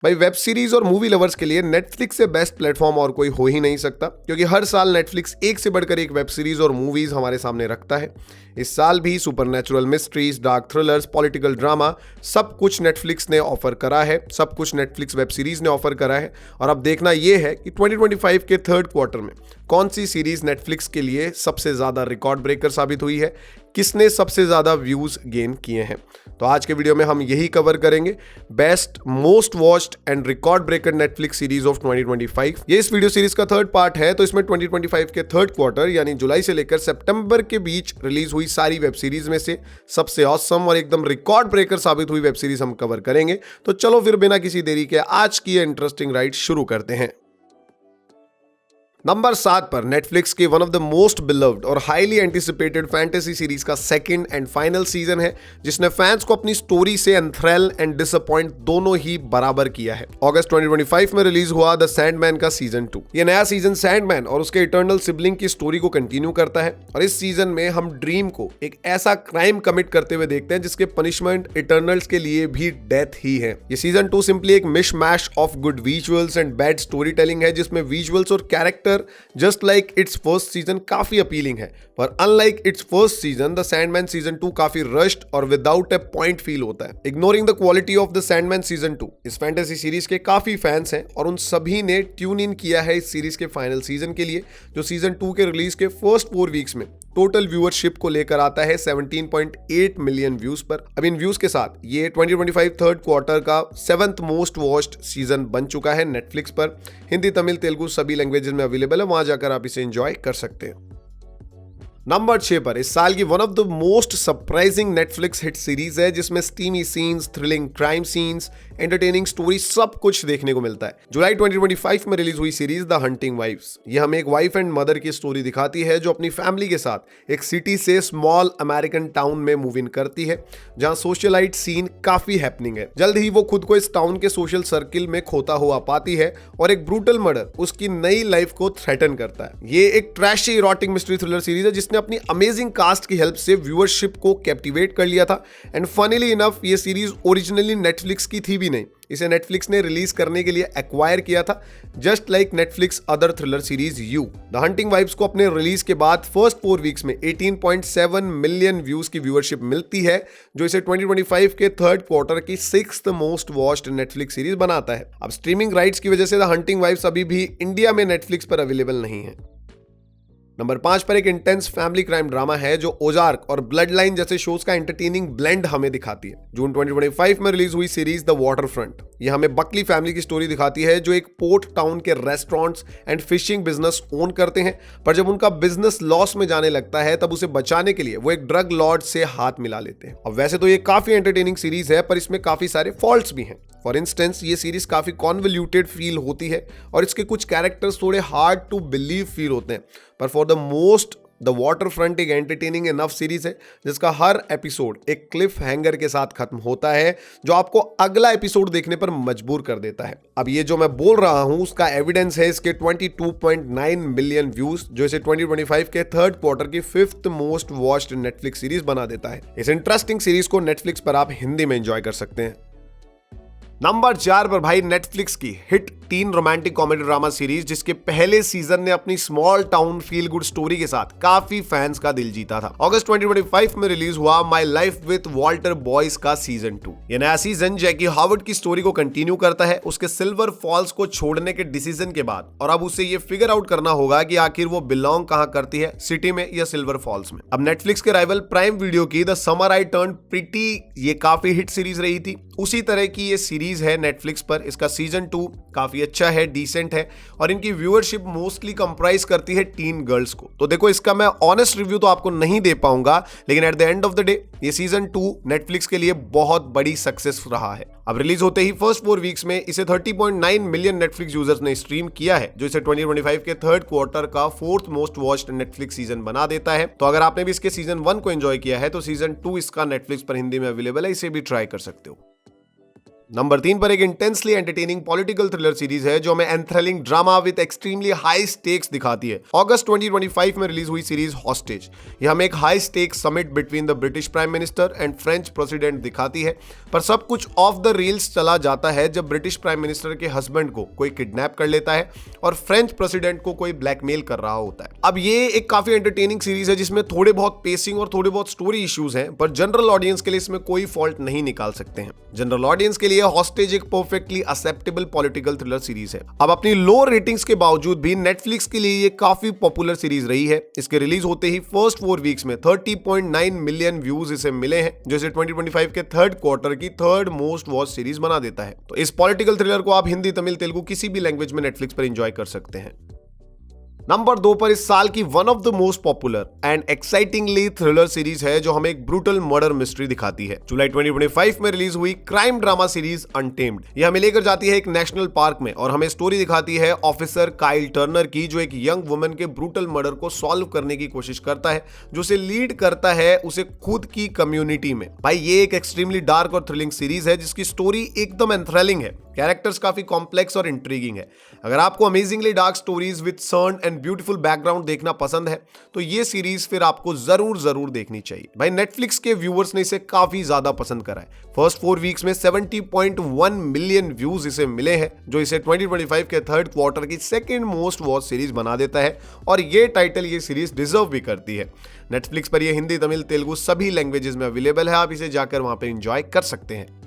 भाई web series और movie lovers के लिए नेटफ्लिक्स से बेस्ट प्लेटफॉर्म और कोई हो ही नहीं सकता, क्योंकि हर साल नेटफ्लिक्स एक से बढ़कर एक वेब सीरीज और मूवीज हमारे सामने रखता है। इस साल भी supernatural mysteries, dark thrillers, political drama, सब कुछ नेटफ्लिक्स ने ऑफर करा है, सब कुछ नेटफ्लिक्स वेब सीरीज ने ऑफर करा है। और अब देखना यह है कि 2025 के थर्ड क्वार्टर में कौन सी सीरीज नेटफ्लिक्स के लिए सबसे ज्यादा रिकॉर्ड ब्रेकर साबित हुई है, किसने सबसे ज्यादा व्यूज गेन किए हैं। तो आज के वीडियो में हम यही कवर करेंगे, best most watched and record breaker Netflix series of 2025। ये इस वीडियो सीरीज का थर्ड पार्ट है, तो इसमें 2025 के थर्ड क्वार्टर यानी जुलाई से लेकर सितंबर के बीच रिलीज हुई सारी वेब सीरीज में से सबसे ऑसम और एकदम रिकॉर्ड ब्रेकर साबित हुई वेब सीरीज हम कवर करेंगे। तो चलो फिर बिना किसी देरी के आज की इंटरेस्टिंग राइड शुरू करते हैं। नंबर 7 पर नेटफ्लिक्स के one of the most beloved और हाईली एंटिसिपेटेड फैंटेसी सीरीज का सेकंड एंड फाइनल सीजन है, जिसने फैंस को अपनी स्टोरी से एंथ्रेल एंड डिसअपॉइंट दोनों ही बराबर किया है। अगस्त 2025 में रिलीज हुआ द सैंडमैन का सीजन 2। ये नया सीजन सैंडमैन और उसके इटर्नल सिबलिंग की स्टोरी को कंटिन्यू करता है, और इस सीजन में हम ड्रीम को एक ऐसा क्राइम कमिट करते हुए देखते हैं जिसके पनिशमेंट इटर्नल्स के लिए भी डेथ ही है। ये सीजन 2 सिंपली एक mish mash of good visuals and bad story telling है, जिसमें विजुअल्स और character just like its first season काफी अपीलिंग है, पर unlike its first season the Sandman season 2 काफी रश्ड और विदाउट ए पॉइंट फील होता है। Ignoring the quality of the Sandman season 2, इस फैंटेसी सीरीज के काफी फैंस हैं और उन सभी ने ट्यून इन किया है इस सीरीज के फाइनल सीजन के लिए, जो सीजन 2 के रिलीज के फर्स्ट 4 वीक्स में टोटल व्यूअरशिप को लेकर आता है 17.8 मिलियन व्यूज पर। अब इन व्यूज के साथ ये 2025 थर्ड क्वार्टर का 7th मोस्ट वॉच्ड सीजन बन चुका है नेटफ्लिक्स पर। हिंदी, तमिल, तेलुगु सभी लैंग्वेजेस में अवेलेबल है, वहां जाकर आप इसे एंजॉय कर सकते हैं। नंबर 6 पर इस साल की one of the most surprising Netflix hit series है, जिसमें steamy scenes, thrilling crime scenes, entertaining story सब कुछ देखने को मिलता है। जुलाई 2025 में रिलीज हुई सीरीज द हंटिंग वाइफ्स। ये हमें एक वाइफ एंड मदर की स्टोरी दिखाती है जो अपनी फैमिली के साथ एक सिटी से स्मॉल अमेरिकन टाउन में मूव इन करती है, जहां सोशलाइट सीन काफी हैपनिंग है। जल्द ही वो खुद को इस टाउन के सोशल सर्किल में खोता हुआ पाती है और एक ब्रूटल मर्डर उसकी नई लाइफ को थ्रेटन करता है। ये एक trashy erotic mystery thriller series है जिसने अपनी अमेजिंग कास्ट की हेल्प से व्यूअरशिप को कैप्टिवेट कर लिया था। एंड फनीली इनफ ये सीरीज ओरिजिनली नेटफ्लिक्स की थी भी नहीं, इसे नेटफ्लिक्स ने रिलीज करने के लिए एक्वायर किया था, just like Netflix other thriller series you. The hunting वाइफ्स को अपने रिलीज के बाद फर्स्ट 4 वीक्स में 18.7 मिलियन व्यूज की व्यूअरशिप मिलती है, जो इसे 2025 के थर्ड क्वार्टर की 6th most watched Netflix series बनाता है। अब स्ट्रीमिंग राइट्स की वजह से द हंटिंग वाइफ्स अभी भी इंडिया में नेटफ्लिक्स पर अवेलेबल नहीं है। नंबर 5 पर एक इंटेंस फैमिली क्राइम ड्रामा है जो ओजार्क और ब्लड लाइन जैसे शोज का एंटरटेनिंग ब्लेंड हमें दिखाती है। जून 2025 में रिलीज हुई सीरीज द वाटरफ्रंट, यह हमें बकली फैमिली की स्टोरी दिखाती है जो एक पोर्ट टाउन के restaurants and fishing business own करते हैं, पर जब उनका बिजनेस लॉस में जाने लगता है तब उसे बचाने के लिए वो एक ड्रग लॉर्ड से हाथ मिला लेते हैं। अब वैसे तो ये काफी एंटरटेनिंग सीरीज है, पर इसमें काफी सारे फॉल्ट्स भी हैं। फॉर इंस्टेंस ये सीरीज काफी कॉन्वल्यूटेड फील होती है और इसके कुछ कैरेक्टर्स थोड़े हार्ड टू बिलीव फील होते हैं, पर for the most the waterfront एक एंटरटेनिंग इनफ सीरीज है जिसका हर एपिसोड एक क्लिफ हैंगर के साथ खत्म होता है, जो आपको अगला एपिसोड देखने पर मजबूर कर देता है। अब ये जो मैं बोल रहा हूं उसका एविडेंस है इसके 22.9 मिलियन व्यूज, जो इसे 2025 के थर्ड क्वार्टर की 5th most watched Netflix series बना देता है। इस इंटरेस्टिंग सीरीज को नेटफ्लिक्स पर आप हिंदी में एंजॉय कर सकते हैं। नंबर 4 पर भाई नेटफ्लिक्स की hit tin romantic comedy drama series, जिसके पहले सीजन ने अपनी small town feel good story के साथ काफी फैंस का दिल जीता था। अगस्त 2025 में रिलीज हुआ my life with Walter boys का सीजन 2। ये नया सीजन जैकी हॉवर्ड की स्टोरी को कंटिन्यू करता है उसके सिल्वर फॉल्स को छोड़ने के डिसीजन के बाद, और अब उसे ये फिगर आउट करना होगा कि आखिर वो बिलोंग कहां करती है, सिटी में या सिल्वर फॉल्स में। अब नेटफ्लिक्स के राइवल प्राइम वीडियो की the summer I turned pretty ये काफी हिट सीरीज रही थी, उसी तरह की ये सीरीज है नेटफ्लिक्स पर। इसका सीजन 2 काफी अच्छा है, डिसेंट है, और इनकी व्यूअरशिप मोस्टली कंप्राइज करती है टीन गर्ल्स को। तो देखो, इसका मैं ऑनेस्ट रिव्यू तो आपको नहीं दे पाऊंगा, लेकिन at the end of the day ये सीजन 2 नेटफ्लिक्स के लिए बहुत बड़ी सक्सेस रहा है। अब रिलीज होते ही फर्स्ट 4 वीक्स में इसे 30.9 मिलियन नेटफ्लिक्स यूजर्स ने स्ट्रीम किया है, जो इसे 2025 के थर्ड क्वार्टर का 4th most watched Netflix season बना देता है। तो अगर आपने भी इसके सीजन 1 को एंजॉय किया है तो सीजन 2 इसका नेटफ्लिक्स पर हिंदी में अवेलेबल है, इसे भी ट्राई कर सकते हो। नंबर 3 पर एक intensely entertaining political thriller series है जो हमें enthralling drama with extremely high stakes दिखाती है। अगस्त 2025 में रिलीज हुई सीरीज हॉस्टेज ये हमें एक high stakes summit between the British prime minister and French president दिखाती है, पर सब कुछ ऑफ द रील्स चला जाता है जब ब्रिटिश प्राइम मिनिस्टर के हस्बैंड को कोई किडनैप कर लेता है और फ्रेंच प्रेसिडेंट को कोई ब्लैकमेल कर रहा होता है। अब ये एक काफी एंटरटेनिंग सीरीज है जिसमें थोड़े बहुत पेसिंग और थोड़े बहुत स्टोरी इश्यूज हैं, पर जनरल ऑडियंस के लिए इसमें कोई फॉल्ट नहीं निकाल सकते हैं। जनरल ऑडियंस के लिए हॉस्टेज एक perfectly acceptable political thriller series है। अब अपनी लो रेटिंग्स के बावजूद भी नेटफ्लिक्स के लिए ये काफी पॉपुलर सीरीज रही है। इसके रिलीज होते ही फर्स्ट 4 वीक्स में 30.9 मिलियन व्यूज इसे मिले हैं, जो इसे 2025 के थर्ड क्वार्टर की थर्ड मोस्ट वॉच सीरीज बना देता है। तो इस पॉलिटिकल थ्रिलर को आप हिंदी, तमिल, तेलुगु किसी भी लैंग्वेज में नेटफ्लिक्स पर एंजॉय कर सकते हैं। नंबर 2 पर इस साल की one of the most popular and excitingly thriller series है जो हमें एक ब्रूटल मर्डर मिस्ट्री दिखाती है। जुलाई 2025 में रिलीज हुई क्राइम ड्रामा सीरीज अनटेम्ड। यह हमें लेकर जाती है एक नेशनल पार्क में और हमें स्टोरी दिखाती है ऑफिसर काइल टर्नर की, जो एक यंग वुमन के ब्रूटल मर्डर को सॉल्व करने की कोशिश करता है, जो उसे लीड करता है उसे खुद की कम्युनिटी में। भाई ये एक एक्सट्रीमली डार्क और थ्रिलिंग सीरीज है जिसकी स्टोरी एकदम एंथ्रिलिंग है, कैरेक्टर्स काफी कॉम्प्लेक्स और इंट्रीगिंग है। अगर आपको अमेजिंगली डार्क स्टोरीज विद सर्न एंड ब्यूटीफुल बैकग्राउंड देखना पसंद है तो ये सीरीज फिर आपको जरूर देखनी चाहिए। भाई नेटफ्लिक्स के व्यूअर्स ने इसे काफी ज्यादा पसंद करा है। फर्स्ट 4 वीक्स में 70.1 मिलियन व्यूज इसे मिले हैं, जो इसे 2025 के थर्ड क्वार्टर की सेकंड मोस्ट वॉच सीरीज बना देता है और ये टाइटल ये सीरीज डिजर्व भी करती है। नेटफ्लिक्स पर ये हिंदी, तमिल, तेलुगु सभी लैंग्वेजेस में अवेलेबल है, आप इसे जाकर वहां पर एंजॉय कर सकते हैं।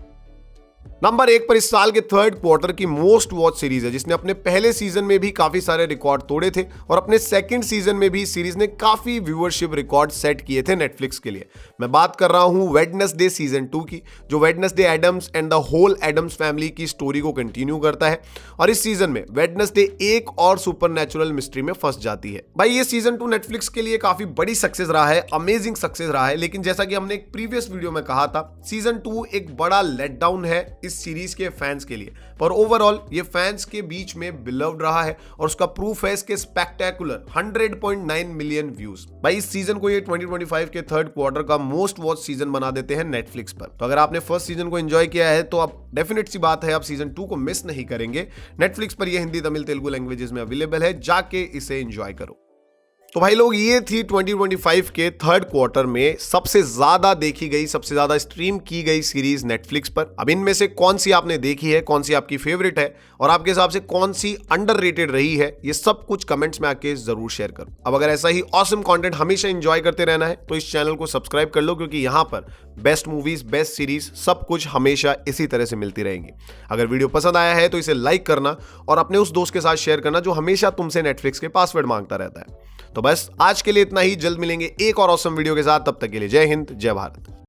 नंबर 1 पर इस साल के थर्ड क्वार्टर की मोस्ट वॉच सीरीज है जिसने अपने पहले सीजन में भी काफी सारे रिकॉर्ड तोड़े थे और अपने सेकंड सीजन में भी सीरीज ने काफी व्यूअरशिप रिकॉर्ड सेट किए थे नेटफ्लिक्स के लिए। मैं बात कर रहा हूं वेडनेसडे सीजन 2 की, जो Wednesday Addams and the whole Addams family की स्टोरी को कंटिन्यू करता है और इस सीजन में वेडनेसडे एक और सुपरनैचुरल मिस्ट्री में फंस जाती है। भाई ये सीजन 2 नेटफ्लिक्स के लिए काफी बड़ी सक्सेस रहा है, अमेजिंग सक्सेस रहा है, लेकिन जैसा कि हमने एक प्रीवियस वीडियो में कहा था, सीजन 2 एक बड़ा लेट डाउन है इस सीरीज के फैंस के लिए, पर ओवरऑल ये फैंस के बीच में बिलव्ड रहा है और उसका प्रूफ है इसके स्पेक्टेकुलर 100.9 मिलियन व्यूज। भाई इस सीजन को ये 2025 के थर्ड क्वार्टर का मोस्ट वॉच सीजन बना देते हैं नेटफ्लिक्स पर। तो अगर आपने फर्स्ट सीजन को एंजॉय किया है तो आप डेफिनेट सी बात है आप सीजन 2 को मिस नहीं करेंगे। नेटफ्लिक्स पर ये हिंदी, तमिल, तेलुगु लैंग्वेजेस में अवेलेबल है, जाके इसे एंजॉय करो। तो भाई लोग ये थी 2025 के थर्ड क्वार्टर में सबसे ज्यादा देखी गई, सबसे ज्यादा स्ट्रीम की गई सीरीज नेटफ्लिक्स पर। अब इनमें से कौन सी आपने देखी है, कौन सी आपकी फेवरेट है और आपके हिसाब से कौन सी अंडररेटेड रही है, ये सब कुछ कमेंट्स में आके जरूर शेयर करो। अब अगर ऐसा ही ऑसम कंटेंट हमेशा एंजॉय करते रहना है तो इस चैनल को सब्सक्राइब कर लो, क्योंकि यहां पर बेस्ट मूवीज, बेस्ट सीरीज सब कुछ हमेशा इसी तरह से मिलती रहेंगी। अगर वीडियो पसंद आया है तो इसे लाइक करना और अपने उस दोस्त के साथ शेयर करना जो हमेशा तुमसे नेटफ्लिक्स के पासवर्ड मांगता रहता है। तो बस आज के लिए इतना ही, जल्द मिलेंगे एक और ऑसम वीडियो के साथ। तब तक के लिए जय हिंद, जय भारत।